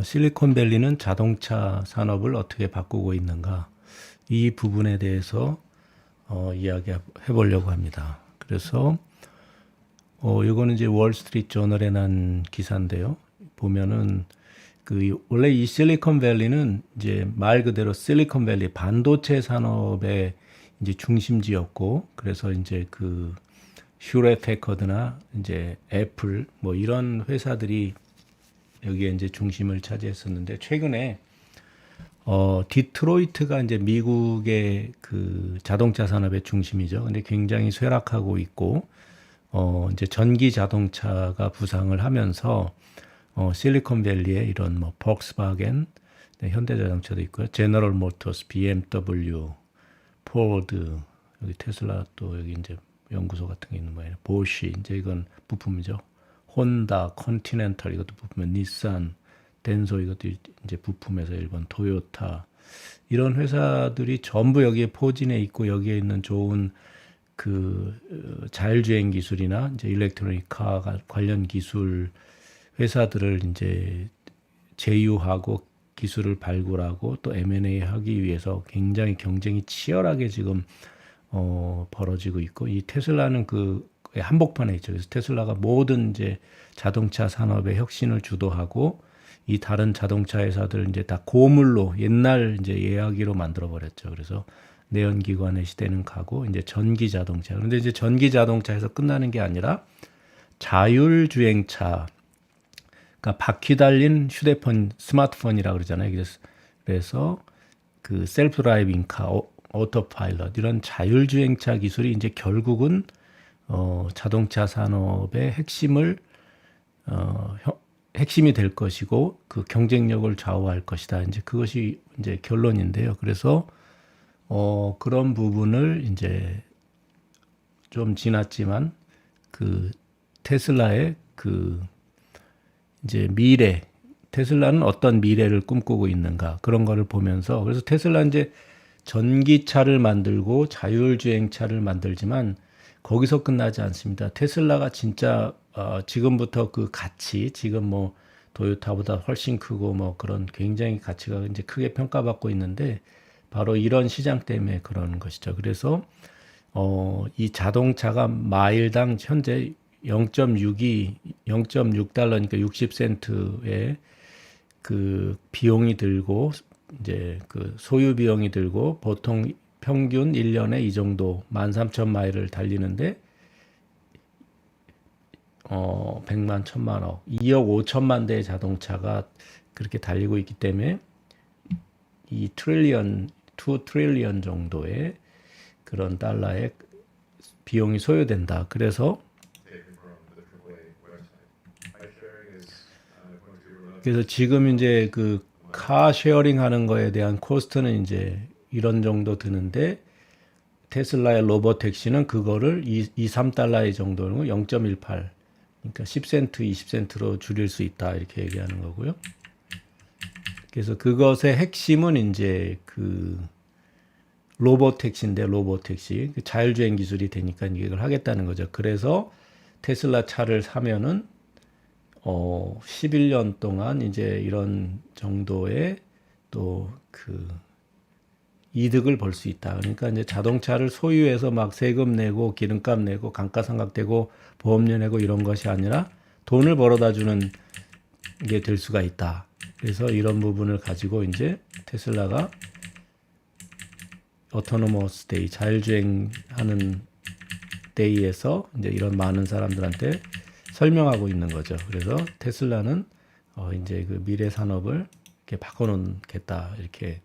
실리콘밸리는 자동차 산업을 어떻게 바꾸고 있는가 이 부분에 대해서 이야기해 보려고 합니다. 그래서 이거는 이제 월스트리트 저널에 난 기사인데요. 보면은 원래 이 실리콘밸리는 이제 말 그대로 실리콘밸리 반도체 산업의 이제 중심지였고, 그래서 이제 휴렛 패커드나 이제 애플 뭐 이런 회사들이 여기에 이제 중심을 차지했었는데, 최근에 디트로이트가 이제 미국의 자동차 산업의 중심이죠. 근데 굉장히 쇠락하고 있고, 이제 전기 자동차가 부상을 하면서 실리콘밸리에 이런 뭐 폭스바겐, 네, 현대자동차도 있고요. 제너럴 모터스, BMW, 포드, 여기 테슬라 또 여기 이제 연구소 같은 게 있는 모양이에요. 보쉬, 이제 이건 부품이죠. 혼다, 컨티넨탈 이것도 부품이면 닛산, 덴소 이것도 이제 부품에서 일본 토요타 이런 회사들이 전부 여기에 포진해 있고, 여기에 있는 좋은 자율주행 기술이나 이제 일렉트로닉 카 관련 기술 회사들을 이제 제휴하고 기술을 발굴하고 또 M&A 하기 위해서 굉장히 경쟁이 치열하게 지금 벌어지고 있고, 이 테슬라는 한복판에 있죠. 그래서 테슬라가 모든 이제 자동차 산업의 혁신을 주도하고, 이 다른 자동차 회사들 이제 다 고물로 옛날 이제 예약기로 만들어 버렸죠. 그래서 내연기관의 시대는 가고 이제 전기 자동차. 그런데 이제 전기 자동차에서 끝나는 게 아니라 자율주행차, 그러니까 바퀴 달린 휴대폰, 스마트폰이라고 그러잖아요. 그래서 셀프 드라이빙 카, 오토파일럿 이런 자율주행차 기술이 이제 결국은 자동차 산업의 핵심이 될 것이고, 그 경쟁력을 좌우할 것이다. 이제 그것이 이제 결론인데요. 그래서 그런 부분을 이제 좀 지났지만 테슬라의 이제 테슬라는 어떤 미래를 꿈꾸고 있는가 그런 거를 보면서, 그래서 테슬라 이제 전기차를 만들고 자율주행차를 만들지만 거기서 끝나지 않습니다. 테슬라가 진짜 지금부터 가치, 지금 뭐 도요타보다 훨씬 크고 뭐 그런 굉장히 가치가 이제 크게 평가받고 있는데, 바로 이런 시장 때문에 그런 것이죠. 그래서 이 자동차가 마일당 현재 0.6달러니까 60센트의 비용이 들고, 이제 소유 비용이 들고, 보통 평균 1년에 이 정도 13,000마일을 달리는데 100만, 1000만억, 2억 5천만 대의 자동차가 그렇게 달리고 있기 때문에 이 2트릴리언 정도의 그런 달러의 비용이 소요된다. 그래서 지금 이제 카 쉐어링 하는 거에 대한 코스트는 이제 이런 정도 드는데, 테슬라의 로봇 택시는 그거를 3달러의 정도는 0.18, 그러니까 10센트, 20센트로 줄일 수 있다 이렇게 얘기하는 거고요. 그래서 그것의 핵심은 이제 로봇 택시인데, 로봇 택시 자율주행 기술이 되니까 이걸 하겠다는 거죠. 그래서 테슬라 차를 사면은 11년 동안 이제 이런 정도의 또 이득을 볼 수 있다. 그러니까 이제 자동차를 소유해서 막 세금 내고 기름값 내고 감가상각 되고 보험료 내고 이런 것이 아니라 돈을 벌어다 주는 게 될 수가 있다. 그래서 이런 부분을 가지고 이제 테슬라가 오토노머스 데이, 자율주행하는 데이에서 이제 이런 많은 사람들한테 설명하고 있는 거죠. 그래서 테슬라는 이제 미래 산업을 이렇게 바꿔놓겠다 이렇게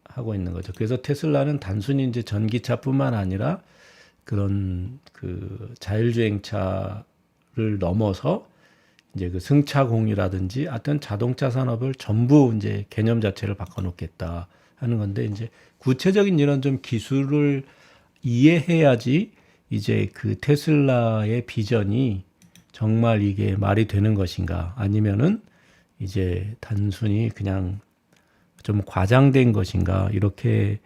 하고 있는 거죠. 그래서 테슬라는 단순히 이제 전기차뿐만 아니라 그런 자율주행차를 넘어서 이제 승차공이라든지 하여튼 자동차 산업을 전부 이제 개념 자체를 바꿔놓겠다 하는 건데, 이제 구체적인 이런 좀 기술을 이해해야지 이제 테슬라의 비전이 정말 이게 말이 되는 것인가, 아니면은 이제 단순히 그냥 좀 과장된 것인가, 이렇게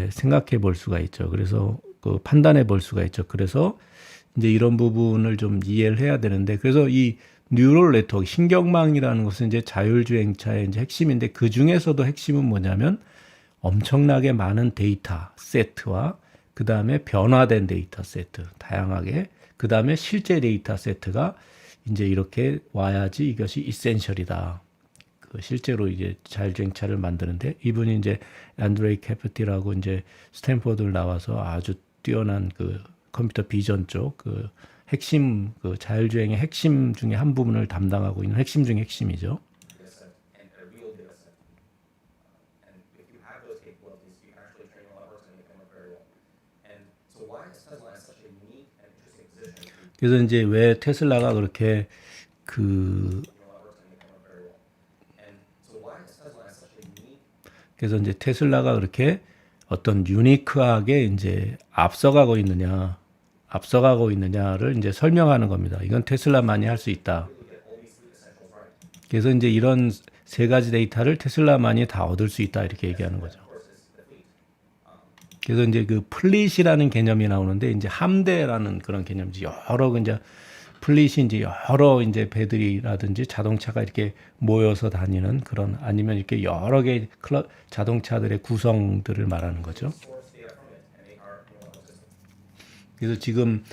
생각해 볼 수가 있죠. 그래서 판단해 볼 수가 있죠. 그래서 이제 이런 부분을 좀 이해를 해야 되는데, 그래서 이 뉴럴 네트워크, 신경망이라는 것은 이제 자율주행차의 이제 핵심인데 그 중에서도 핵심은 뭐냐면 엄청나게 많은 데이터 세트와 그 다음에 변화된 데이터 세트, 다양하게 그 다음에 실제 데이터 세트가 이제 이렇게 와야지 이것이 이센셜이다. 그 실제로 이제 자율주행차를 만드는데 이분이 이제 안드레이 캐프티라고 이제 스탠포드를 나와서 아주 뛰어난 그 컴퓨터 비전 쪽 그 핵심 그 자율주행의 핵심 중에 한 부분을 담당하고 있는 핵심 중에 핵심이죠. 그래서 이제 왜 테슬라가 그렇게 그 그래서 이제 테슬라가 그렇게 어떤 유니크하게 이제 앞서가고 있느냐를 이제 설명하는 겁니다. 이건 테슬라만이 할 수 있다. 그래서 이제 이런 세 가지 데이터를 테슬라만이 다 얻을 수 있다 이렇게 얘기하는 거죠. 그래서 이제 그 플릿이라는 개념이 나오는데 이제 함대라는 그런 개념이지 여러 이제 플릿이 이제 여러 이제 배들이라든지 자동차가 이렇게 모여서 다니는 그런 아니면 이렇게 여러 개의 자동차들의 구성들을 말하는 거죠. 그래서 지금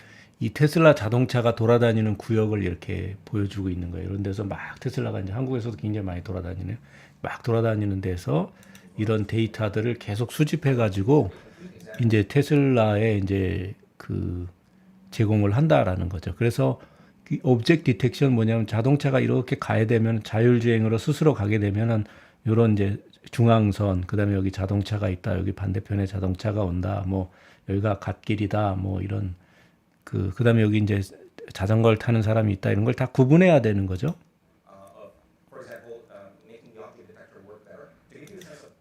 이 테슬라 자동차가 돌아다니는 구역을 이렇게 보여주고 있는 거예요. 이런 데서 막 테슬라가 이제 한국에서도 굉장히 많이 돌아다니네요. 막 돌아다니는 데서 이런 데이터들을 계속 수집해 가지고 이제 테슬라에 이제 그 제공을 한다라는 거죠. 그래서 그 오브젝트 디텍션 뭐냐면 자동차가 이렇게 가야 되면 자율주행으로 스스로 가게 되면은 요런 이제 중앙선 그다음에 여기 자동차가 있다. 여기 반대편에 자동차가 온다. 뭐 여기가 갓길이다. 뭐 이런 그다음에 여기 이제 자전거를 타는 사람이 있다. 이런 걸 다 구분해야 되는 거죠.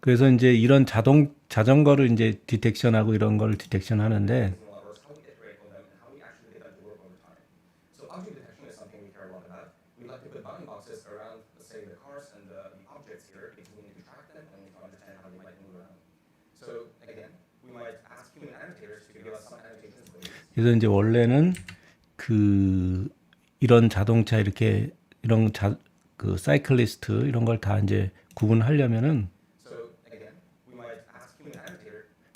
그래서 이제 이런 자전거를 이제 디텍션하고 이런 걸 디텍션 하는데 그래서 이제 원래는 그 이런 자동차 이렇게 이런 그 사이클리스트 이런 걸 다 이제 구분하려면은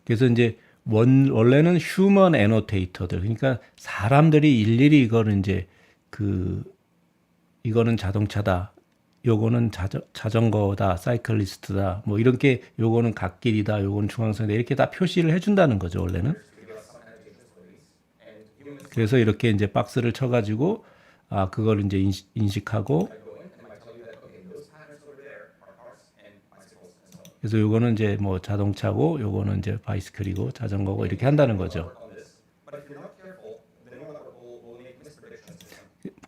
그래서 이제 원래는 휴먼 애노테이터들 그러니까 사람들이 일일이 이거를 이제 그 이거는 자동차다. 요거는 자전거다, 사이클리스트다, 뭐 이렇게 요거는 갓길이다, 요거는 중앙선이다 이렇게 다 표시를 해준다는 거죠 원래는. 그래서 이렇게 이제 박스를 쳐가지고 아 그걸 이제 인식하고 그래서 요거는 이제 뭐 자동차고 요거는 이제 바이스클이고 자전거고 이렇게 한다는 거죠.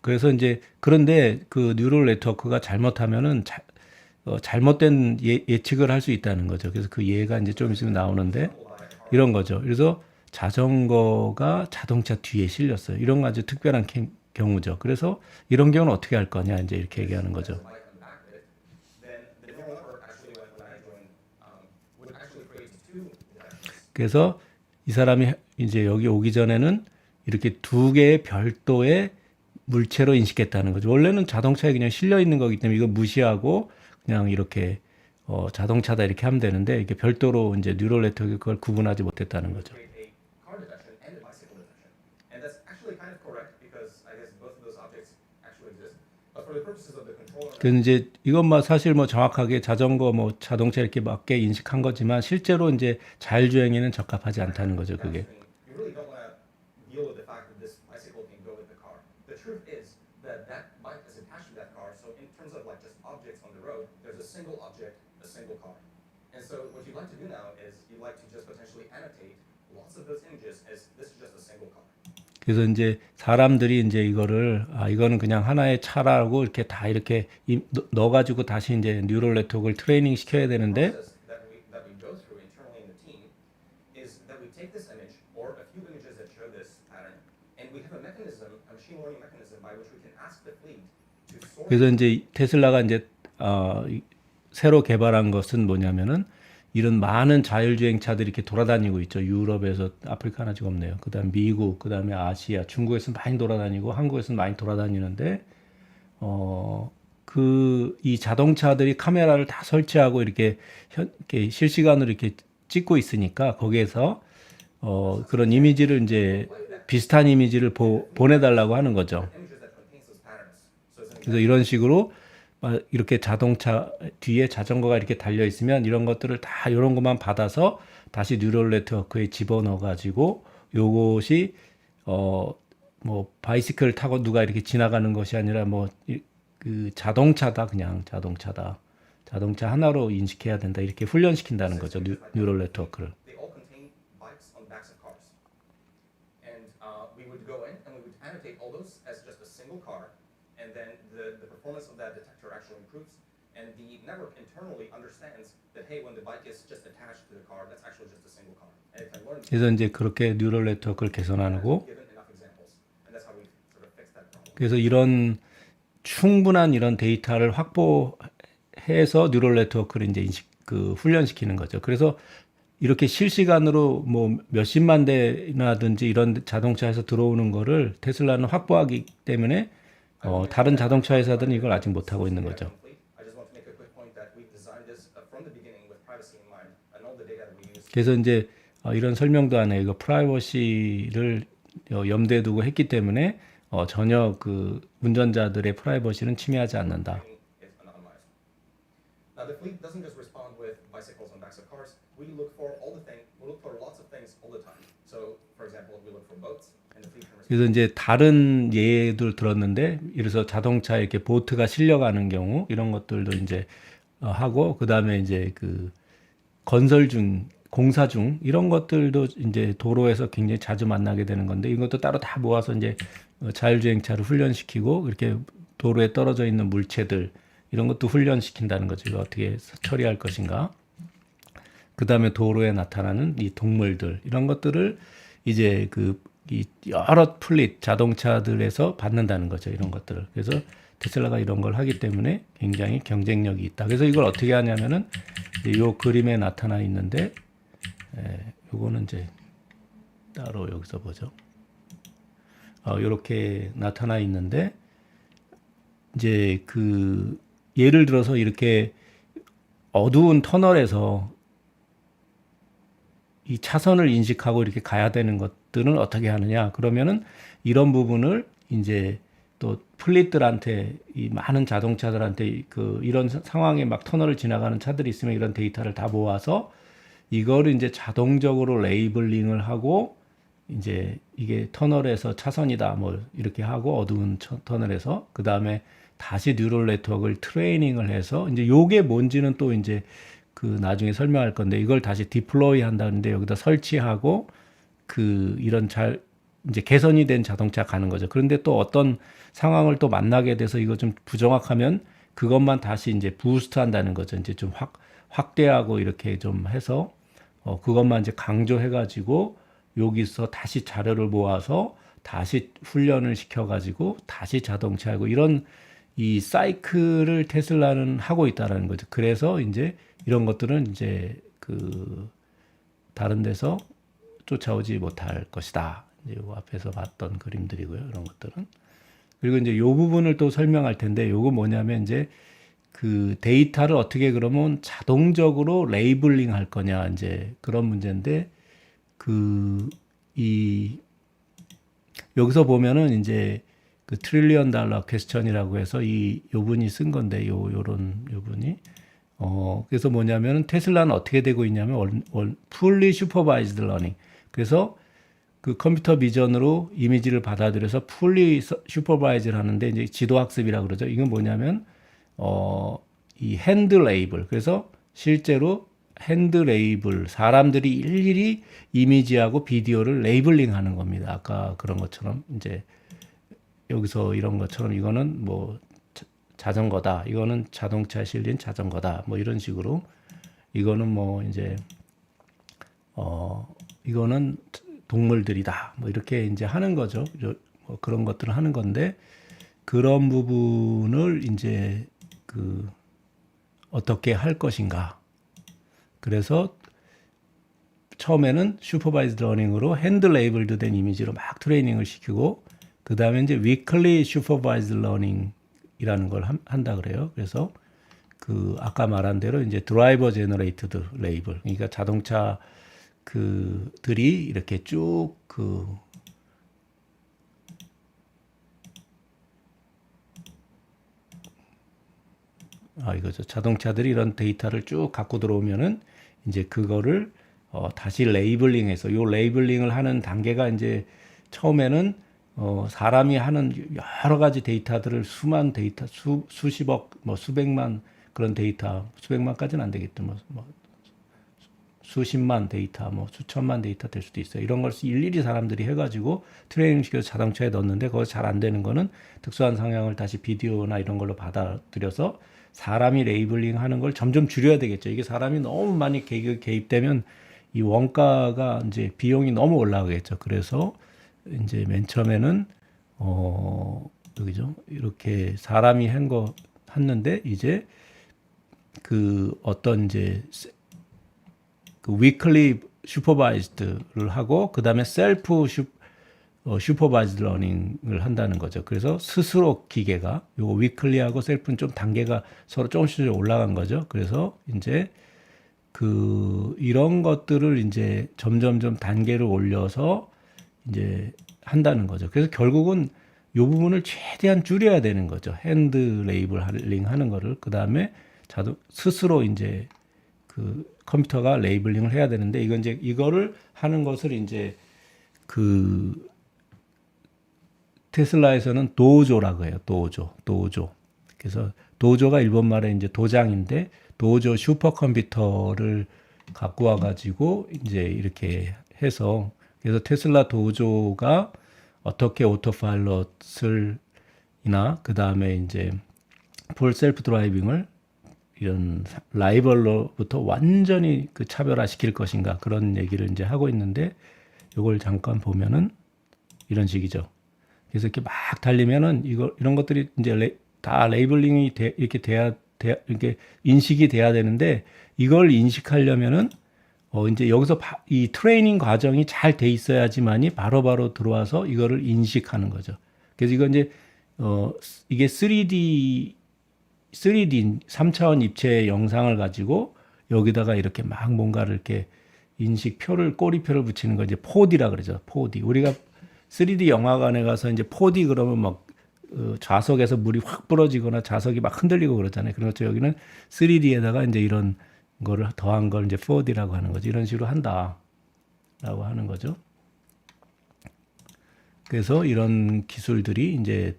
그래서 이제 그런데 그 뉴럴 네트워크가 잘못하면은 잘못된 예측을 할 수 있다는 거죠. 그래서 그 예가 이제 좀 있으면 나오는데 이런 거죠. 그래서 자전거가 자동차 뒤에 실렸어요. 이런 거 아주 특별한 경우죠. 그래서 이런 경우는 어떻게 할 거냐 이제 이렇게 얘기하는 거죠. 그래서 이 사람이 이제 여기 오기 전에는 이렇게 두 개의 별도의 물체로 인식했다는 거죠. 원래는 자동차에 그냥 실려 있는 거기 때문에 이거 무시하고 그냥 이렇게 자동차다 이렇게 하면 되는데 이게 별도로 이제 뉴럴 네트워크 그걸 구분하지 못했다는 거죠. 그래서 이제 이것만 사실 뭐 정확하게 자전거 뭐 자동차 이렇게 맞게 인식한 거지만 실제로 이제 자율주행에는 적합하지 않다는 거죠, 그게. 그래서 이제 사람들이 이제 이거를 아 이거는 그냥 하나의 차라고 이렇게 다 이렇게 넣어가지고 다시 이제 뉴럴 네트워크를 트레이닝 시켜야 되는데 그래서 이제 테슬라가 이제 새로 개발한 것은 뭐냐면은 이런 많은 자율주행차들이 이렇게 돌아다니고 있죠. 유럽에서 아프리카는 아직 없네요. 그다음 미국, 그다음에 아시아, 중국에서는 많이 돌아다니고 한국에서는 많이 돌아다니는데 이 자동차들이 카메라를 다 설치하고 이렇게 실시간으로 이렇게 찍고 있으니까 거기에서 그런 이미지를 이제 비슷한 이미지를 보내달라고 하는 거죠. 그래서 이런 식으로 이렇게 자동차 뒤에 자전거가 이렇게 달려 있으면 이런 것들을 다 이런 것만 받아서 다시 뉴럴 네트워크에 집어넣어 가지고 요것이 뭐 바이시클 타고 누가 이렇게 지나가는 것이 아니라 그 자동차다, 그냥 자동차다. 자동차 하나로 인식해야 된다. 이렇게 훈련시킨다는 거죠. 뉴럴 네트워크를. They all contain bikes on the backs of cars. And we would go in and we would annotate all those as just a single car. And then the performance of that detector actually improves. And the network internally understands that, hey, when the bike is just attached to the car, that's actually just a single car. And it can learn 그래서 이제 그렇게 뉴럴 네트워크를 개선하고 given enough examples. And that's how we sort of fix that problem. 그래서 이런 충분한 이런 데이터를 확보해서 뉴럴 네트워크를 이제 훈련시키는 거죠. 그래서 이렇게 실시간으로 뭐 몇십만 대나든지 이런 자동차에서 들어오는 거를 테슬라는 확보하기 때문에 다른 자동차 회사들은 이걸 아직 못 하고 있는 거죠. I just want to make a quick point that we designed this from the beginning with privacy in mind. And all the data that we use. 그래서 이제 이런 설명도 안에 이거 프라이버시를 염두에 두고 했기 때문에 전혀 그 운전자들의 프라이버시는 침해하지 않는다. It's anonymized. Now the fleet doesn't just respond with bicycles on backs of cars. We look for all the things. We look for lots of things all the time. So, for example, we look for boats, and the fleet can respond. 그래서 이제 다른 예들 들었는데, 이래서 자동차에 이렇게 보트가 실려가는 경우 이런 것들도 이제 하고, 그 다음에 이제 그 건설 중, 공사 중 이런 것들도 이제 도로에서 굉장히 자주 만나게 되는 건데, 이것도 따로 다 모아서 이제 자율주행차를 훈련시키고 이렇게 도로에 떨어져 있는 물체들 이런 것도 훈련시킨다는 거죠. 이거 어떻게 처리할 것인가. 그 다음에 도로에 나타나는 이 동물들 이런 것들을 이제 이 여러 플릿 자동차들에서 받는다는 거죠. 이런 것들을. 그래서 테슬라가 이런 걸 하기 때문에 굉장히 경쟁력이 있다. 그래서 이걸 어떻게 하냐면은 이 그림에 나타나 있는데, 요거는 이제 따로 여기서 보죠. 이렇게 나타나 있는데, 이제 그 예를 들어서 이렇게 어두운 터널에서 이 차선을 인식하고 이렇게 가야 되는 것들은 어떻게 하느냐? 그러면은 이런 부분을 이제 또 플릿들한테 이 많은 자동차들한테 이런 상황에 막 터널을 지나가는 차들이 있으면 이런 데이터를 다 모아서 이거를 이제 자동적으로 레이블링을 하고 이제 이게 터널에서 차선이다 뭐 이렇게 하고 어두운 터널에서 그 다음에 다시 뉴럴 네트워크를 트레이닝을 해서 이제 요게 뭔지는 또 이제 나중에 설명할 건데 이걸 다시 디플로이 한다는데 여기다 설치하고 이런 이제 개선이 된 자동차 가는 거죠. 그런데 또 어떤 상황을 또 만나게 돼서 이거 좀 부정확하면 그것만 다시 이제 부스트 한다는 거죠. 이제 좀 확대하고 이렇게 좀 해서 그것만 이제 강조해가지고 여기서 다시 자료를 모아서 다시 훈련을 시켜가지고 다시 자동차하고 이런 이 사이클을 테슬라는 하고 있다라는 거죠. 그래서 이제 이런 것들은 이제 다른 데서 쫓아오지 못할 것이다. 이제 요 앞에서 봤던 그림들이고요. 이런 것들은. 그리고 이제 요 부분을 또 설명할 텐데 요거 뭐냐면 이제 데이터를 어떻게 그러면 자동적으로 레이블링 할 거냐 이제 그런 문제인데 여기서 보면은 이제 트릴리언 달러 퀘스천이라고 해서 요 분이 쓴 건데 요 분이 그래서 뭐냐면은 테슬라는 어떻게 되고 있냐면 fully supervised learning. 그래서 컴퓨터 비전으로 이미지를 받아들여서 fully supervised를 하는데 이제 지도 학습이라고 그러죠. 이건 뭐냐면 이 핸드 레이블. 그래서 실제로 핸드 레이블 사람들이 일일이 이미지하고 비디오를 레이블링 하는 겁니다. 아까 그런 것처럼 이제 여기서 이런 것처럼 이거는 뭐 자전거다. 이거는 자동차에 실린 자전거다. 뭐 이런 식으로 이거는 뭐 이제 이거는 동물들이다. 뭐 이렇게 이제 하는 거죠. 뭐 그런 것들을 하는 건데 그런 부분을 이제 어떻게 할 것인가. 그래서 처음에는 슈퍼바이즈드 러닝으로 핸드 레이블드 된 이미지로 막 트레이닝을 시키고 그 다음에 이제 위클리 슈퍼바이즈드 러닝 레이블링이라는 걸 한다 그래요. 그래서 그 아까 말한 대로 이제 드라이버 제너레이티드 레이블, 그러니까 자동차 그들이 이렇게 쭉그 이거죠. 자동차들이 이런 데이터를 쭉 갖고 들어오면은 이제 그거를 다시 레이블링해서 요 레이블링을 하는 단계가 이제 처음에는 사람이 하는 여러 가지 데이터들을 수만 데이터 수십억 뭐 수백만 그런 데이터 수백만까지는 안 되겠죠. 뭐 수십만 데이터 뭐 수천만 데이터 될 수도 있어요. 이런 걸 일일이 사람들이 해가지고 트레이닝 시켜서 자동차에 넣었는데 그거 잘 안 되는 거는 특수한 상황을 다시 비디오나 이런 걸로 받아들여서 사람이 레이블링 하는 걸 점점 줄여야 되겠죠. 이게 사람이 너무 많이 개입되면 이 원가가 이제 비용이 너무 올라가겠죠. 그래서 이제 맨 처음에는 여기죠. 이렇게 사람이 한 거 했는데 이제 그 어떤 이제 그 weekly supervised를 하고 그다음에 self 슈퍼바이즈 러닝을 한다는 거죠. 그래서 스스로 기계가 요거 위클리하고 셀프는 좀 단계가 서로 조금씩 올라간 거죠. 그래서 이제 그 이런 것들을 이제 점점점 단계를 올려서 이제 한다는 거죠. 그래서 결국은 요 부분을 최대한 줄여야 되는 거죠. 핸드 레이블링 하는 거를 그다음에 스스로 이제 그 컴퓨터가 레이블링을 해야 되는데 이건 이제 이거를 하는 것을 이제 그 테슬라에서는 도조라고 해요. 도조. 그래서 도조가 일본 말에 이제 도장인데 도조 슈퍼컴퓨터를 갖고 와가지고 이제 이렇게 해서 그래서 테슬라 도조가 어떻게 오토파일럿을 이나 그 다음에 이제 풀 셀프 드라이빙을 이런 라이벌로부터 완전히 그 차별화시킬 것인가 그런 얘기를 이제 하고 있는데 이걸 잠깐 보면은 이런 식이죠. 그래서 이렇게 막 달리면은 이런 것들이 이제 다 레이블링이 이렇게 이렇게 인식이 돼야 되는데 이걸 인식하려면은 이제 여기서 이 트레이닝 과정이 잘 돼 있어야지만이 바로바로 들어와서 이거를 인식하는 거죠. 그래서 이건 이제 이게 3D 3차원 입체 영상을 가지고 여기다가 이렇게 막 뭔가를 이렇게 인식표를 꼬리표를 붙이는 거 이제 4D라 그러죠. 4D. 우리가 3D 영화관에 가서 이제 4D 그러면 막 좌석에서 물이 확 부러지거나 좌석이 막 흔들리고 그러잖아요. 그렇죠. 여기는 3D에다가 이제 이런 거를 더한 걸 이제 4D라고 하는 거죠. 이런 식으로 한다라고 하는 거죠. 그래서 이런 기술들이 이제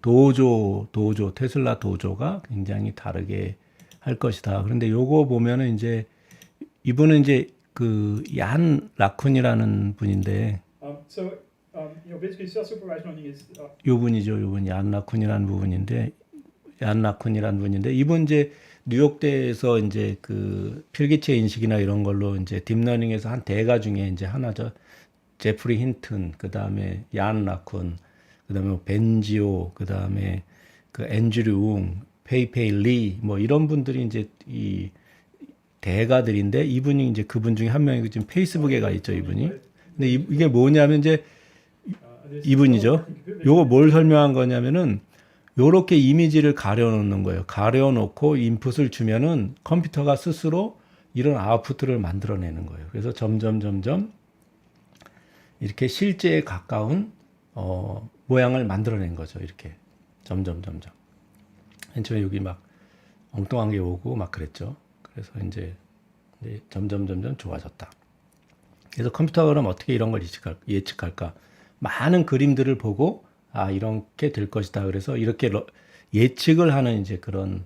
테슬라 도조가 굉장히 다르게 할 것이다. 그런데 요거 보면은 이제 이분은 이제 그 얀 라쿤이라는 분인데 basically self-supervised learning is 요 분이죠. 요 분이 얀 라쿤이라는 분인데 이분 이제 뉴욕대에서 이제 그 필기체 인식이나 이런 걸로 이제 딥러닝에서 한 대가 중에 이제 하나죠. 제프리 힌튼, 그 다음에 얀 라쿤, 그 다음에 벤지오, 그 다음에 그 앤드류 웅, 페이페이 리, 뭐 이런 분들이 이제 이 대가들인데 이분이 이제 그분 중에 한 명이 지금 페이스북에 가 있죠, 이분이. 근데 이게 뭐냐면 이제 이분이죠. 요거 뭘 설명한 거냐면은 요렇게 이미지를 가려놓는 거예요. 가려놓고 인풋을 주면은 컴퓨터가 스스로 이런 아웃풋을 만들어내는 거예요. 그래서 점점 이렇게 실제에 가까운 모양을 만들어낸 거죠. 이렇게 점점. 맨 처음에 여기 막 엉뚱한 게 오고 막 그랬죠. 그래서 이제 점점 좋아졌다. 그래서 컴퓨터가 그럼 어떻게 이런 걸 예측할까? 많은 그림들을 보고 이렇게 될 것이다. 그래서 이렇게 예측을 하는 이제 그런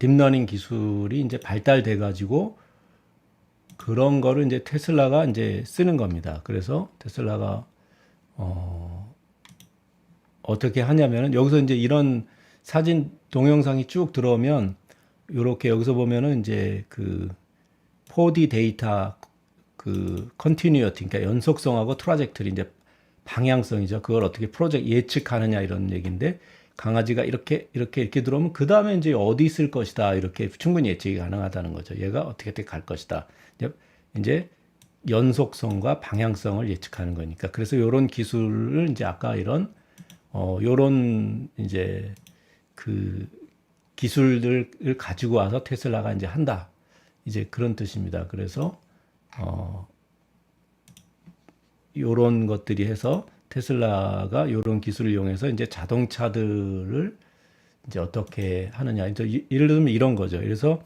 딥러닝 기술이 이제 발달돼 가지고 그런 거를 이제 테슬라가 이제 쓰는 겁니다. 그래서 테슬라가 어떻게 하냐면은 여기서 이제 이런 사진 동영상이 쭉 들어오면 요렇게 여기서 보면은 이제 그 4D 데이터 그 컨티뉴어티 그러니까 연속성하고 트라젝터리 이제 방향성이죠. 그걸 어떻게 예측하느냐 이런 얘기인데 강아지가 이렇게 들어오면 그 다음에 이제 어디 있을 것이다 이렇게 충분히 예측이 가능하다는 거죠. 얘가 어떻게 갈 것이다. 이제 연속성과 방향성을 예측하는 거니까. 그래서 이런 기술을 이제 아까 이런 요런 이제 그 기술들을 가지고 와서 테슬라가 이제 한다. 이제 그런 뜻입니다. 그래서 요런 것들이 해서 테슬라가 요런 기술을 이용해서 이제 자동차들을 이제 어떻게 하느냐. 이제 예를 들면 이런 거죠. 그래서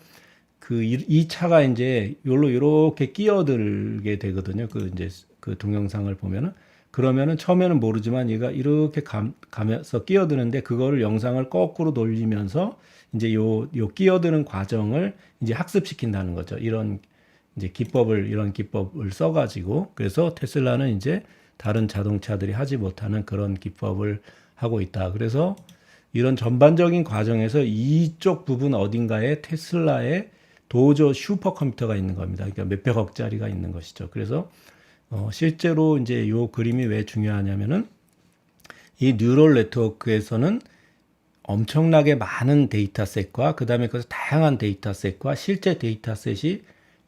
이 차가 이제 요로 요렇게 끼어들게 되거든요. 그 이제 그 동영상을 보면은 그러면은 처음에는 모르지만 얘가 이렇게 가면서 끼어드는데 그거를 영상을 거꾸로 돌리면서 이제 요 끼어드는 과정을 이제 학습시킨다는 거죠. 이런 기법을 써가지고 그래서 테슬라는 이제 다른 자동차들이 하지 못하는 그런 기법을 하고 있다. 그래서 이런 전반적인 과정에서 이쪽 부분 어딘가에 테슬라의 도저 슈퍼컴퓨터가 있는 겁니다. 그러니까 몇백억짜리가 있는 것이죠. 그래서 실제로 이제 요 그림이 왜 중요하냐면은 이 뉴럴 네트워크에서는 엄청나게 많은 데이터셋과 그다음에 그 다양한 데이터셋과 실제 데이터셋이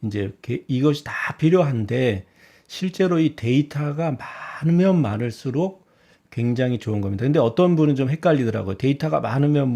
이제 이것이 다 필요한데 실제로 이 데이터가 많으면 많을수록 굉장히 좋은 겁니다. 근데 어떤 분은 좀 헷갈리더라고요. 데이터가 많으면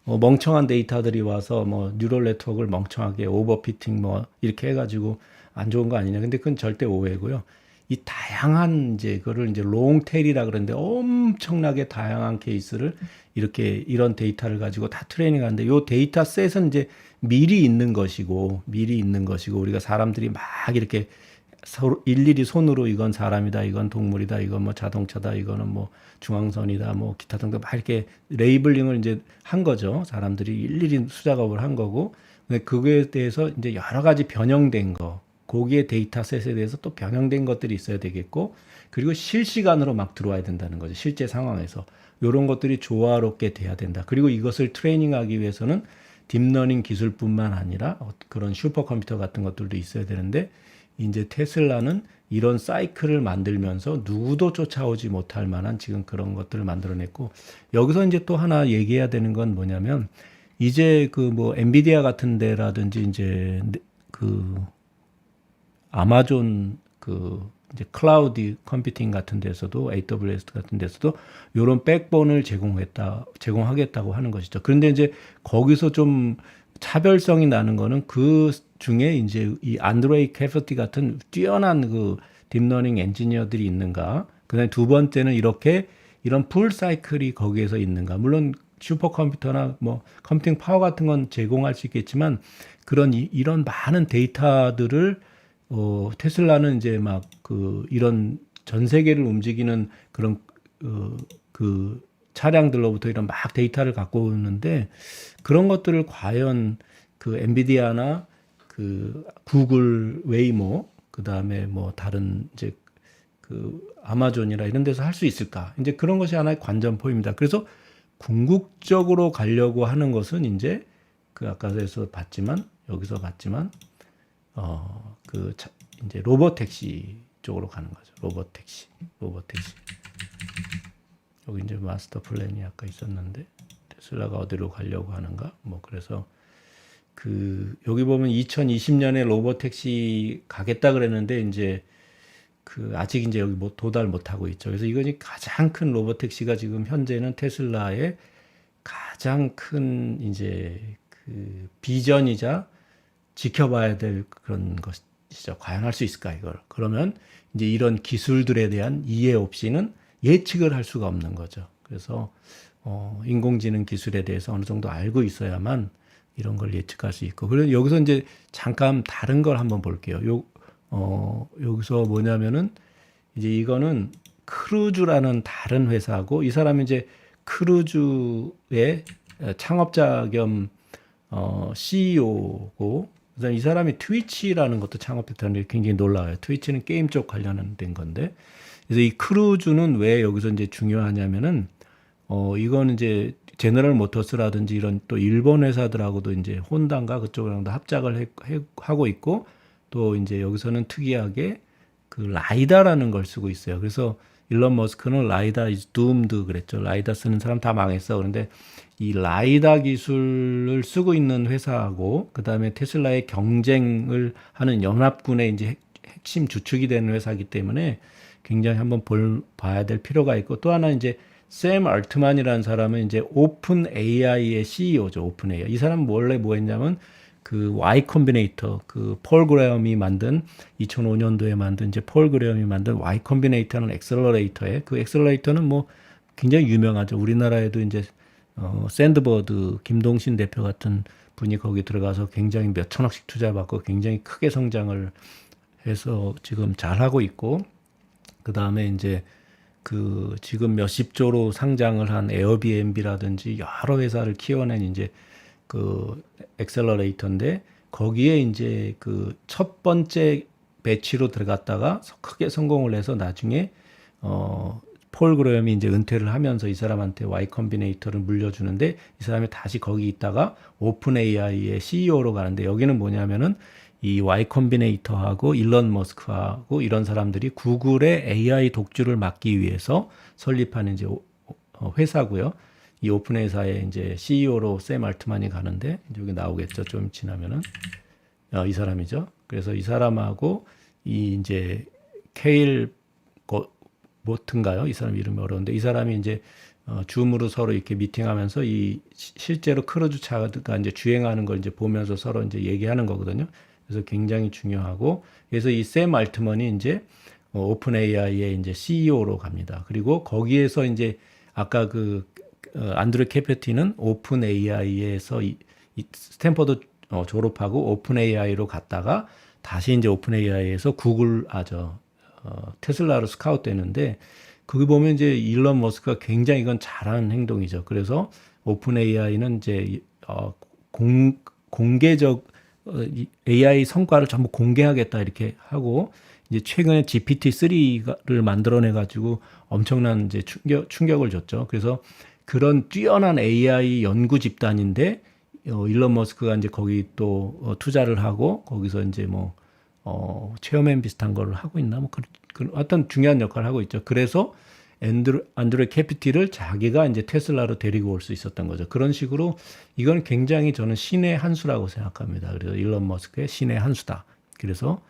멍청한 데이터들이 와서 뉴럴 네트워크를 멍청하게 오버피팅 이렇게 해가지고 안 좋은 거 아니냐. 근데 그건 절대 오해고요. 이 다양한 이제 그거를 이제 롱테일이라 그러는데 엄청나게 다양한 케이스를 이런 데이터를 가지고 다 트레이닝하는데 요 데이터셋은 이제 미리 있는 것이고 우리가 사람들이 막 이렇게 서로 일일이 손으로 이건 사람이다, 이건 동물이다, 이건 자동차다, 이거는 중앙선이다, 기타 등등 막 이렇게 레이블링을 이제 한 거죠. 사람들이 일일이 수작업을 한 거고. 근데 그거에 대해서 이제 여러 가지 변형된 거, 거기에 데이터셋에 대해서 또 변형된 것들이 있어야 되겠고, 그리고 실시간으로 막 들어와야 된다는 거죠. 실제 상황에서. 이런 것들이 조화롭게 돼야 된다. 그리고 이것을 트레이닝하기 위해서는 딥러닝 기술뿐만 아니라 그런 슈퍼컴퓨터 같은 것들도 있어야 되는데, 이제 테슬라는 이런 사이클을 만들면서 누구도 쫓아오지 못할 만한 지금 그런 것들을 만들어냈고, 여기서 이제 또 하나 얘기해야 되는 건 뭐냐면, 이제 엔비디아 같은 데라든지 이제 아마존 이제 클라우드 컴퓨팅 같은 데서도 AWS 같은 데서도 이런 백본을 제공하겠다고 하는 것이죠. 그런데 이제 거기서 좀 차별성이 나는 거는 그 중에 이제 이 안드레이 캐퍼티 같은 뛰어난 딥러닝 엔지니어들이 있는가. 그다음에 두 번째는 이런 풀 사이클이 거기에서 있는가. 물론 슈퍼컴퓨터나 컴퓨팅 파워 같은 건 제공할 수 있겠지만 이런 많은 데이터들을 테슬라는 이제 이런 전 세계를 움직이는 그런 차량들로부터 이런 막 데이터를 갖고 오는데 그런 것들을 과연 엔비디아나 구글 웨이모 그다음에 다른 이제 아마존이나 이런 데서 할 수 있을까? 이제 그런 것이 하나의 관전포입니다. 그래서 궁극적으로 가려고 하는 것은 이제 여기서 봤지만 이제 로봇택시 쪽으로 가는 거죠. 로봇택시. 여기 이제 마스터 플랜이 아까 있었는데 테슬라가 어디로 가려고 하는가? 그래서 여기 보면 2020년에 로봇택시 가겠다 그랬는데 이제 아직 이제 여기 도달 못 하고 있죠. 그래서 이것이 가장 큰 로봇택시가 지금 현재는 테슬라의 가장 큰 이제 비전이자 지켜봐야 될 그런 것이죠. 과연 할 수 있을까 이걸. 그러면 이제 이런 기술들에 대한 이해 없이는 예측을 할 수가 없는 거죠. 그래서 인공지능 기술에 대해서 어느 정도 알고 있어야만 이런 걸 예측할 수 있고. 그래서 여기서 이제 잠깐 다른 걸 한번 볼게요. 여기서 뭐냐면은 이제 이거는 크루즈라는 다른 회사고 이 사람이 이제 크루즈의 창업자 겸 CEO고 그다음 이 사람이 트위치라는 것도 창업했다는 게 굉장히 놀라워요. 트위치는 게임 쪽 관련된 건데 그래서 이 크루즈는 왜 여기서 이제 중요하냐면은 이거는 이제 제너럴 모터스라든지 이런 또 일본 회사들하고도 이제 혼다인가 그쪽이랑도 합작을 하고 있고 또 이제 여기서는 특이하게 라이다라는 걸 쓰고 있어요. 그래서 일론 머스크는 라이다 is doomed 그랬죠. 라이다 쓰는 사람 다 망했어. 그런데 이 라이다 기술을 쓰고 있는 회사하고 그다음에 테슬라의 경쟁을 하는 연합군의 이제 핵심 주축이 되는 회사이기 때문에 굉장히 한번 봐야 될 필요가 있고 또 하나 이제 샘 알트만이라는 사람은 이제 오픈 AI의 CEO죠. 오픈 AI. 이 사람은 원래 뭐 했냐면 그 Y 컴비네이터 그 폴 그레엄이 만든 2005년도에 만든 이제 폴 그레엄이 만든 Y 컴비네이터는 엑셀러레이터에 그 엑셀러레이터는 뭐 굉장히 유명하죠. 우리나라에도 이제 샌드버드 김동신 대표 같은 분이 거기 들어가서 굉장히 몇 천억씩 투자받고 굉장히 크게 성장을 해서 지금 잘 하고 있고 그 다음에 이제 그 지금 몇십 조로 상장을 한 에어비앤비라든지 여러 회사를 키워낸 이제 그 엑셀러레이터인데 거기에 이제 그 첫 번째 배치로 들어갔다가 크게 성공을 해서 나중에 폴 그레엄이 이제 은퇴를 하면서 이 사람한테 Y 컴비네이터를 물려주는데 이 사람이 다시 거기 있다가 오픈 AI의 CEO로 가는데 여기는 뭐냐면은 이 Y 컴비네이터하고 일론 머스크하고 이런 사람들이 구글의 AI 독주를 막기 위해서 설립한 이제 회사고요. 이 오픈 회사의 이제 CEO로 샘 알트만이 가는데 여기 나오겠죠. 좀 지나면은 이 사람이죠. 그래서 이 사람하고 이 이제 케일 모튼가요? 이 사람 이름이 어려운데 이 사람이 이제 줌으로 서로 이렇게 미팅하면서 이 실제로 크루즈 차가 이제 주행하는 걸 이제 보면서 서로 이제 얘기하는 거거든요. 그래서 굉장히 중요하고 그래서 이 샘 알트먼이 이제 오픈 AI의 이제 CEO로 갑니다. 그리고 거기에서 이제 아까 그 안드레 캐페티는 오픈 AI에서 이 스탠퍼드 졸업하고 오픈 AI로 갔다가 다시 이제 오픈 AI에서 구글 테슬라로 스카우트 되는데 거기 보면 이제 일론 머스크가 굉장히 이건 잘하는 행동이죠. 그래서 오픈 AI는 이제 공개적 AI 성과를 전부 공개하겠다 이렇게 하고 이제 최근에 GPT-3를 만들어내 가지고 엄청난 이제 충격을 줬죠. 그래서 그런 뛰어난 AI 연구 집단인데 일론 머스크가 이제 거기 또 투자를 하고 거기서 이제 뭐 체어맨 비슷한 걸 하고 있나 뭐 어떤 중요한 역할을 하고 있죠. 그래서 안드레 캐피티를 자기가 이제 테슬라로 데리고 올 수 있었던 거죠. 그런 식으로 이건 굉장히 저는 신의 한 수라고 생각합니다. 그래서 일론 머스크의 신의 한 수다. 그래서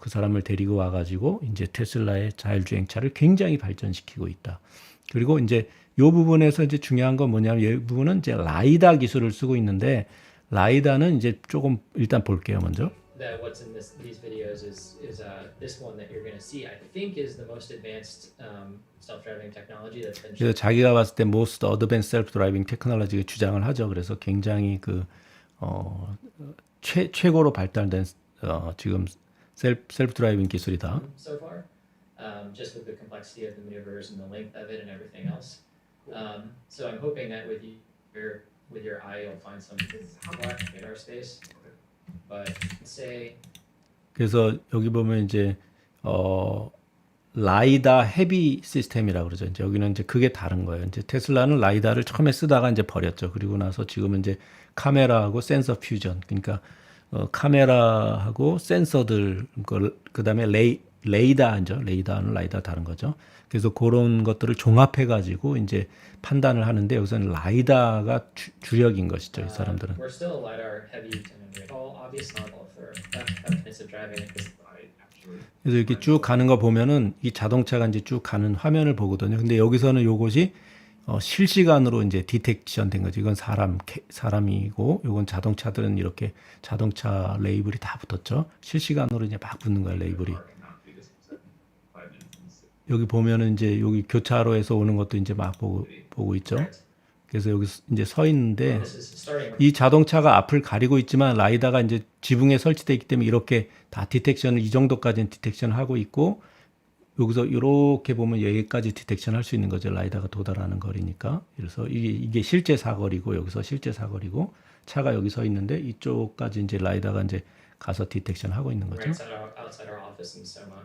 그 사람을 데리고 와가지고 이제 테슬라의 자율주행차를 굉장히 발전시키고 있다. 그리고 이제 이 부분에서 이제 중요한 건 뭐냐면 이 부분은 이제 라이다 기술을 쓰고 있는데 라이다는 이제 조금 일단 볼게요 먼저. That what's in these videos is this one that you're going to see. I think is the most advanced self-driving technology that's been. 그래서 자기가 봤을 때 most advanced self-driving technology 주장을 하죠. 그래서 굉장히 그 최고로 발달된 지금 셀프-드라이빙 기술이다. So far, just with the complexity of the maneuvers and the length of it and everything else. So I'm hoping that with your eye, you'll find some radar space. But say 그래서 여기 보면 이제 라이다 헤비 시스템이라고 그러죠. 이제 여기는 이제 그게 다른 거예요. 이제 테슬라는 라이다를 처음에 쓰다가 이제 버렸죠. 그리고 나서 지금은 이제 카메라하고 센서 퓨전. 그러니까 카메라하고 센서들 그다음에 레이더죠. 레이더는 라이다 다른 거죠. 그래서 그런 것들을 종합해 가지고 이제 판단을 하는데 여기서는 라이다가 주력인 것이죠. 이 사람들은. we're still lidar heavy, and all obvious novel for defensive driving. 그래서 이렇게 쭉 가는 거 보면은 이 자동차가 이제 쭉 가는 화면을 보거든요. 근데 여기서는 요것이 실시간으로 이제 디텍션 된 거죠. 이건 사람이고, 요건 자동차들은 이렇게 자동차 레이블이 다 붙었죠. 실시간으로 이제 막 붙는 거야, 레이블이. 여기 보면은 이제 여기 교차로에서 오는 것도 이제 막 보고 있죠. 그래서 여기 이제 서 있는데 This is starting. 이 자동차가 앞을 가리고 있지만 라이다가 이제 지붕에 설치되어 있기 때문에 이렇게 다 디텍션을 이 정도까지는 디텍션을 하고 있고 여기서 이렇게 보면 여기까지 디텍션 할 수 있는 거죠. 라이다가 도달하는 거리니까. 그래서 이게 실제 사거리고 여기서 실제 사거리고 차가 여기 서 있는데 이쪽까지 이제 라이다가 이제 가서 디텍션 하고 있는 거죠. outside our office in Soma.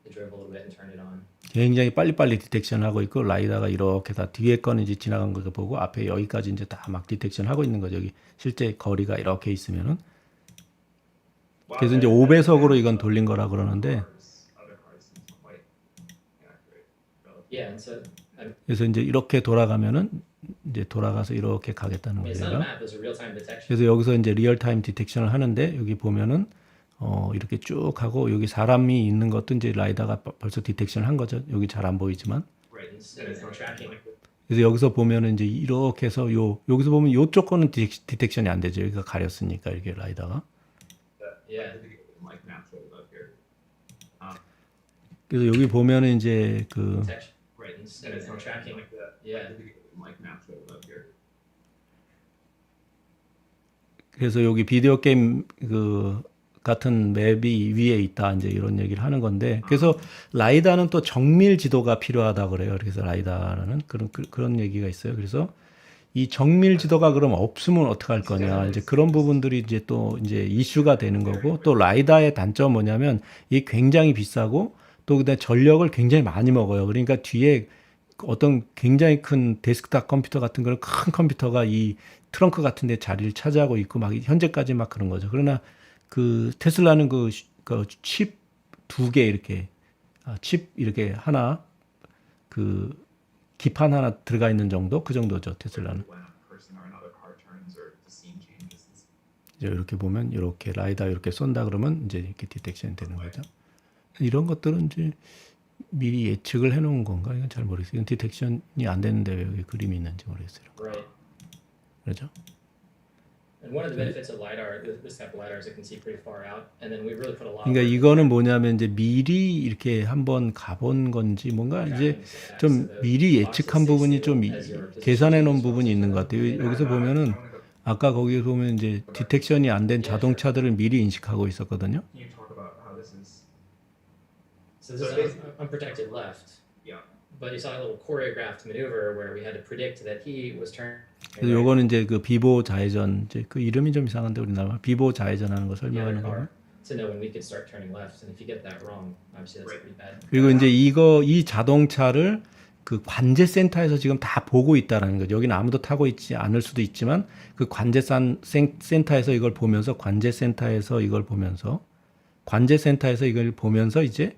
We drove a little bit and turned it on. 굉장히 빨리빨리 디텍션 하고 있고 라이다가 이렇게 다 뒤에 거는 이제 지나간 거 보고 앞에 여기까지 이제 다 막 디텍션 하고 있는 거죠. 여기 실제 거리가 이렇게 있으면은 그래서 이제 5배속으로 이건 돌린 거라 그러는데 Yeah, and so 그래서 이제 이렇게 돌아가면은 이제 돌아가서 이렇게 가겠다는 it's 거예요. not a map; it's a real-time detection. 그래서 여기서 이제 리얼타임 디텍션을 하는데 여기 보면은 이렇게 쭉 하고 여기 사람이 있는 것도 이제 라이다가 벌써 디텍션 한 거죠. 여기 잘 안 보이지만 and tracking. 그래서 여기서 보면은 이제 이렇게 해서 여기서 보면 요쪽 거는 디텍션이 안 되죠. 여기가 가렸으니까 이렇게 라이다가. Yeah. 그래서 여기 보면은 이제 그 Detection and tracking. Yeah. 그래서 여기 비디오 게임 그 같은 맵이 위에 있다 이제 이런 얘기를 하는 건데 그래서 라이다는 또 정밀 지도가 필요하다 그래요. 그래서 라이다라는 그런 얘기가 있어요. 그래서 이 정밀 지도가 그럼 없으면 어떻게 할 거냐 이제 그런 부분들이 이제 또 이제 이슈가 되는 거고 또 라이다의 단점은 뭐냐면 이게 굉장히 비싸고 또 그다음에 전력을 굉장히 많이 먹어요. 그러니까 뒤에 어떤 굉장히 큰 데스크탑 컴퓨터 같은 그런 큰 컴퓨터가 이 트렁크 같은 데 자리를 차지하고 있고 막 현재까지 막 그런 거죠. 그러나 그 테슬라는 그 칩 두 개 이렇게 칩 이렇게 하나 그 기판 하나 들어가 있는 정도 그 정도죠. 테슬라는. 이제 이렇게 보면 이렇게 라이다 이렇게 쏜다 그러면 이제 이렇게 디텍션이 되는 거죠. 이런 것들은 이제 미리 예측을 해놓은 건가? 이건 잘 모르겠어요. 이건 디텍션이 안 되는데 왜 여기 그림이 있는지 모르겠어요. Right. 그렇죠? And one of the benefits of LiDAR, this type of LiDAR, is it can see pretty far out. And then we really put a lot of 그러니까 work 이거는 뭐냐면 이제 미리 이렇게 한번 가본 건지 뭔가 이제 좀 미리 예측한 부분이 좀 계산해 놓은 부분이 있는 것 같아요. 여기서 보면은 아까 거기 보면 이제 디텍션이 안 된 자동차들을 미리 인식하고 있었거든요. So this is unprotected left. But you saw a little choreographed maneuver where we had to predict that he was turning. 그래서 요거는 이제 그 비보 좌회전 이제 그 이름이 좀 이상한데 우리나라 비보 좌회전하는 거 설명하는 거. To know when we could start turning left, and if you get that wrong, obviously that's pretty bad. 그리고 이제 이 자동차를 그 관제 센터에서 지금 다 보고 있다라는 거죠. 여기는 아무도 타고 있지 않을 수도 있지만 그 관제 센터에서 이걸 보면서 관제 센터에서 이걸 보면서 이제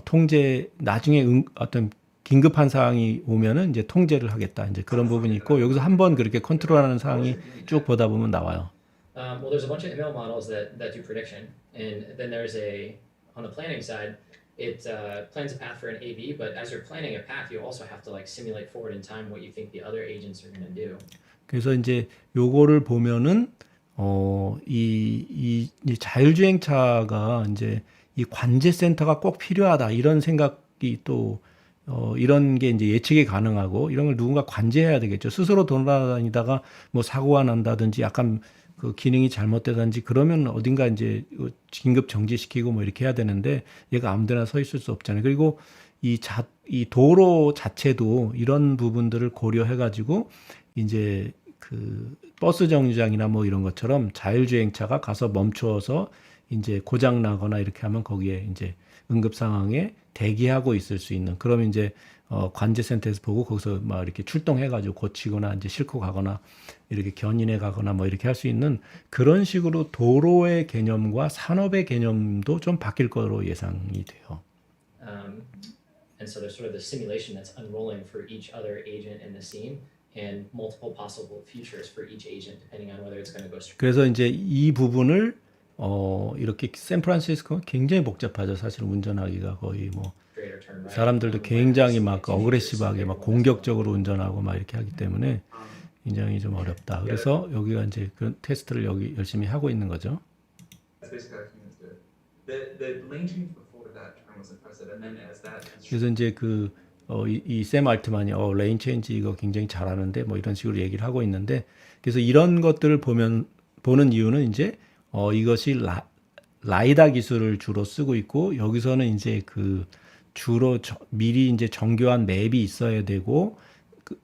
통제 나중에 어떤 긴급한 사항이 오면은 이제 통제를 하겠다. 이제 그런 부분이 있고 여기서 한번 그렇게 컨트롤하는 사항이 쭉 보다 보면 나와요. Well, there's a bunch of ML models that do prediction, and then there's on the planning side, it plans a path for an AV, but as you're planning a path, you also have to like simulate forward in time what you think the other agents are going to do. 그래서 이제 요거를 보면은 이 자율주행차가 이제 이 관제 센터가 꼭 필요하다 이런 생각이 또 이런 게 이제 예측이 가능하고 이런 걸 누군가 관제해야 되겠죠. 스스로 돌아다니다가 뭐 사고가 난다든지 약간 그 기능이 잘못되든지 그러면 어딘가 이제 긴급 정지시키고 뭐 이렇게 해야 되는데 얘가 아무데나 서 있을 수 없잖아요. 그리고 이 도로 자체도 이런 부분들을 고려해 가지고 이제 그 버스 정류장이나 뭐 이런 것처럼 자율주행차가 가서 멈추어서 이제 고장 나거나 이렇게 하면 거기에 이제 응급 상황에 대기하고 있을 수 있는 그럼 이제 관제센터에서 보고 거기서 막 이렇게 출동해가지고 고치거나 이제 싣고 가거나 이렇게 견인해 가거나 뭐 이렇게 할 수 있는 그런 식으로 도로의 개념과 산업의 개념도 좀 바뀔 거로 예상이 돼요. And so there's sort of the simulation that's unrolling for each other agent in the scene, and multiple possible futures for each agent depending on whether it's going to go straight. 그래서 이제 이 부분을 이렇게 샌프란시스코 굉장히 복잡하죠. 사실 운전하기가 거의 뭐 or turn right. 사람들도 굉장히 막 어그레시브하게 막 공격적으로 운전하고 막 이렇게 하기 때문에 굉장히 좀 어렵다. 그래서 여기가 이제 그런 테스트를 여기 열심히 하고 있는 거죠. 그래서 이제 이샘 알트만이 레인 체인지 이거 굉장히 잘하는데 뭐 이런 식으로 얘기를 하고 있는데 그래서 이런 것들을 보는 이유는 이제 이것이 라이다 기술을 주로 쓰고 있고 여기서는 이제 주로 미리 이제 정교한 맵이 있어야 되고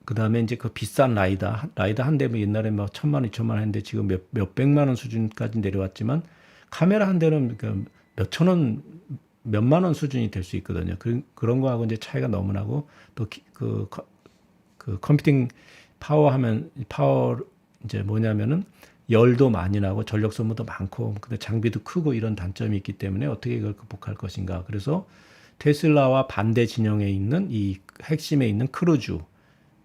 그다음에 이제 그 비싼 라이다 한 대면 옛날에 막 1,000만 원, 2,000만 원 했는데 지금 몇백만 원 수준까지 내려왔지만 카메라 한 대는 몇천 원, 몇만 원 수준이 될 수 있거든요. 그런 거하고 이제 차이가 너무 나고 또 그 컴퓨팅 파워 이제 뭐냐면은 열도 많이 나고 전력 소모도 많고 근데 장비도 크고 이런 단점이 있기 때문에 어떻게 이걸 극복할 것인가. 그래서 테슬라와 반대 진영에 있는 이 핵심에 있는 크루즈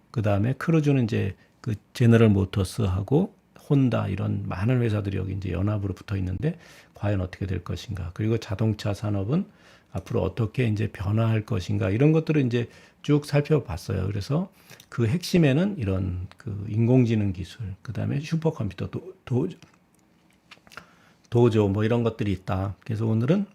그다음에 크루즈는 이제 그 제너럴 모터스하고 혼다 이런 많은 회사들이 여기 이제 연합으로 붙어 있는데 과연 어떻게 될 것인가. 그리고 자동차 산업은 앞으로 어떻게 이제 변화할 것인가 이런 것들을 이제 쭉 살펴봤어요. 그래서 그 핵심에는 이런 그 인공지능 기술, 그다음에 슈퍼컴퓨터, 도조 뭐 이런 것들이 있다. 그래서 오늘은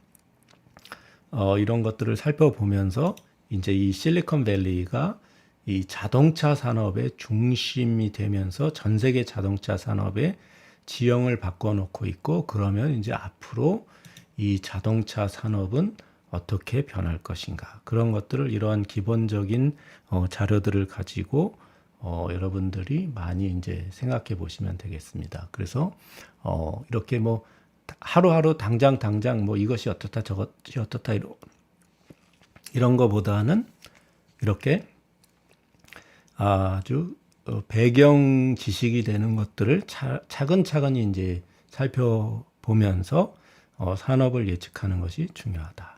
이런 것들을 살펴보면서 이제 이 실리콘밸리가 이 자동차 산업의 중심이 되면서 전 세계 자동차 산업의 지형을 바꿔놓고 있고, 그러면 이제 앞으로 이 자동차 산업은 어떻게 변할 것인가, 그런 것들을 이러한 기본적인 자료들을 가지고 여러분들이 많이 이제 생각해 보시면 되겠습니다. 그래서 이렇게 뭐 하루하루 당장 뭐 이것이 어떻다 저것이 어떻다 이런 거보다는 이렇게 아주 배경 지식이 되는 것들을 차근차근히 이제 살펴보면서 산업을 예측하는 것이 중요하다.